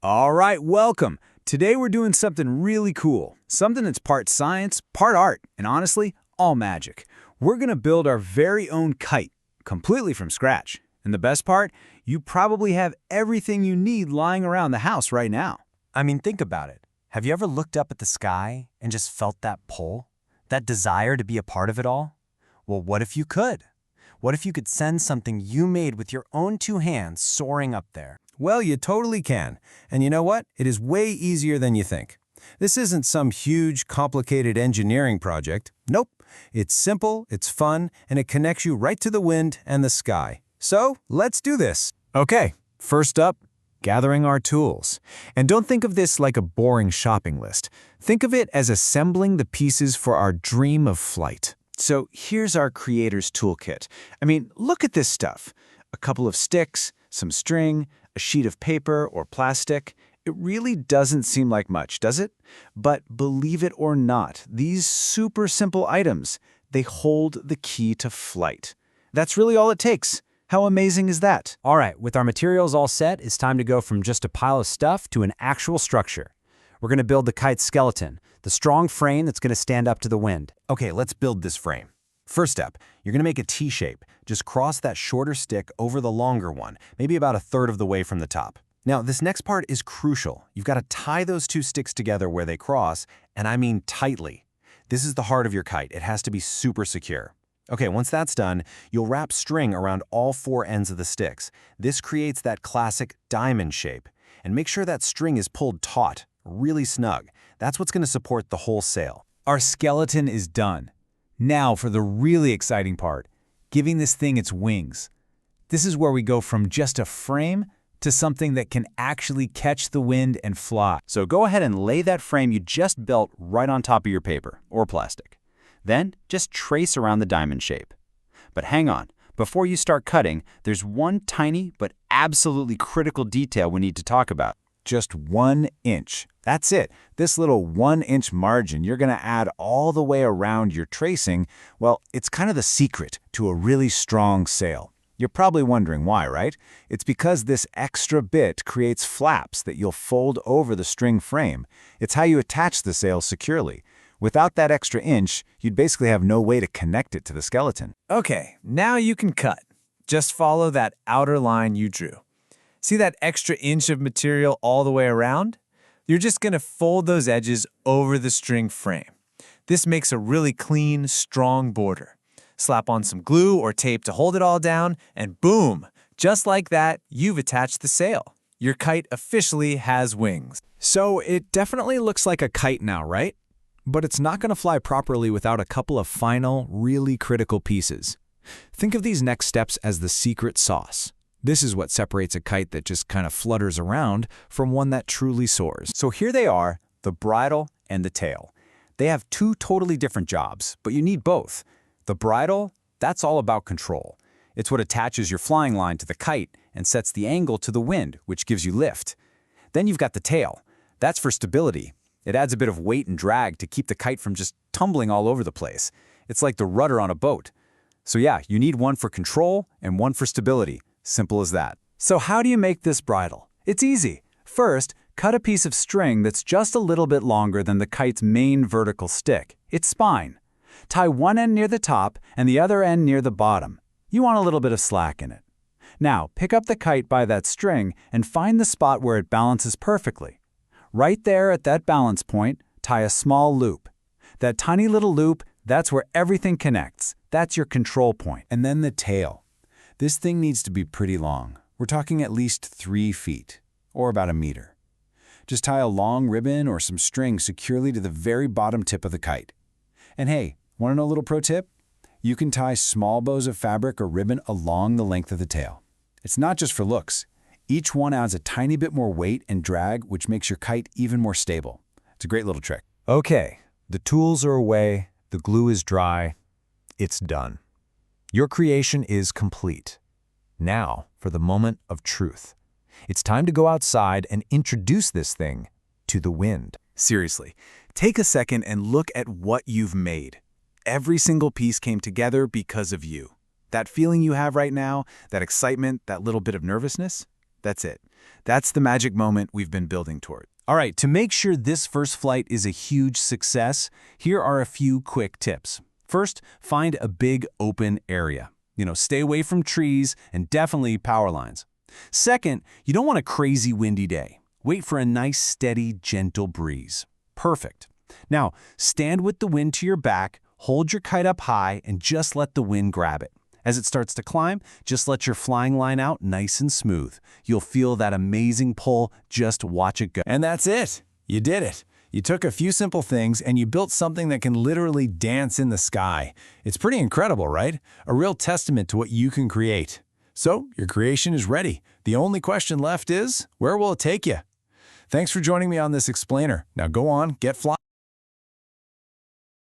All right, welcome. Today we're doing something really cool. Something that's part science, part art, and honestly, all magic. We're gonna build our very own kite, completely from scratch. And the best part, you probably have everything you need lying around the house right now. I mean, think about it. Have you ever looked up at the sky and just felt that pull? That desire to be a part of it all? Well, what if you could? What if you could send something you made with your own two hands soaring up there? Well, you totally can. And you know what? It is way easier than you think. This isn't some huge, complicated engineering project. Nope. It's simple, it's fun, and it connects you right to the wind and the sky. So, let's do this. Okay, first up, gathering our tools. And don't think of this like a boring shopping list. Think of it as assembling the pieces for our dream of flight. So here's our creator's toolkit. I mean, look at this stuff. A couple of sticks, some string, a sheet of paper or plastic. It really doesn't seem like much, does it? But believe it or not, these super simple items, they hold the key to flight. That's really all it takes. How amazing is that? All right, with our materials all set, it's time to go from just a pile of stuff to an actual structure. We're going to build the kite's skeleton, the strong frame that's going to stand up to the wind. Okay, let's build this frame. First step, you're going to make a T-shape. Just cross that shorter stick over the longer one, maybe about a third of the way from the top. Now, this next part is crucial. You've got to tie those two sticks together where they cross, and I mean tightly. This is the heart of your kite. It has to be super secure. Okay, once that's done, you'll wrap string around all four ends of the sticks. This creates that classic diamond shape. And make sure that string is pulled taut, really snug. That's what's going to support the whole sail. Our skeleton is done. Now for the really exciting part, giving this thing its wings. This is where we go from just a frame to something that can actually catch the wind and fly. So go ahead and lay that frame you just built right on top of your paper or plastic. Then just trace around the diamond shape. But hang on, before you start cutting, there's one tiny but absolutely critical detail we need to talk about. Just 1 inch. That's it. This little 1-inch margin you're going to add all the way around your tracing, well, it's kind of the secret to a really strong sail. You're probably wondering why, right? It's because this extra bit creates flaps that you'll fold over the string frame. It's how you attach the sail securely. Without that extra inch, you'd basically have no way to connect it to the skeleton. Okay, now you can cut. Just follow that outer line you drew. See that extra inch of material all the way around? You're just going to fold those edges over the string frame. This makes a really clean, strong border. Slap on some glue or tape to hold it all down, and boom! Just like that, you've attached the sail. Your kite officially has wings. So it definitely looks like a kite now, right? But it's not going to fly properly without a couple of final, really critical pieces. Think of these next steps as the secret sauce. This is what separates a kite that just kind of flutters around from one that truly soars. So here they are, the bridle and the tail. They have two totally different jobs, but you need both. The bridle, that's all about control. It's what attaches your flying line to the kite and sets the angle to the wind, which gives you lift. Then you've got the tail. That's for stability. It adds a bit of weight and drag to keep the kite from just tumbling all over the place. It's like the rudder on a boat. So yeah, you need one for control and one for stability. Simple as that. So how do you make this bridle? It's easy. First, cut a piece of string that's just a little bit longer than the kite's main vertical stick, its spine. Tie one end near the top and the other end near the bottom. You want a little bit of slack in it. Now, pick up the kite by that string and find the spot where it balances perfectly. Right there at that balance point, tie a small loop. That tiny little loop, that's where everything connects. That's your control point. And then the tail. This thing needs to be pretty long. We're talking at least 3 feet, or about 1 meter. Just tie a long ribbon or some string securely to the very bottom tip of the kite. And hey, want to know a little pro tip? You can tie small bows of fabric or ribbon along the length of the tail. It's not just for looks. Each one adds a tiny bit more weight and drag, which makes your kite even more stable. It's a great little trick. Okay, the tools are away, the glue is dry, it's done. Your creation is complete. Now for the moment of truth. It's time to go outside and introduce this thing to the wind. Seriously, take a second and look at what you've made. Every single piece came together because of you. That feeling you have right now, that excitement, that little bit of nervousness, That's it. That's the magic moment we've been building toward. All right, to make sure this first flight is a huge success, here are a few quick tips. First, find a big open area. Stay away from trees and definitely power lines. Second, you don't want a crazy windy day. Wait for a nice, steady, gentle breeze. Perfect. Now, stand with the wind to your back, hold your kite up high, and just let the wind grab it. As it starts to climb, just let your flying line out nice and smooth. You'll feel that amazing pull. Just watch it go. And that's it. You did it. You took a few simple things and you built something that can literally dance in the sky. It's pretty incredible, right? A real testament to what you can create. So, your creation is ready. The only question left is, where will it take you? Thanks for joining me on this explainer. Now go on, get flying.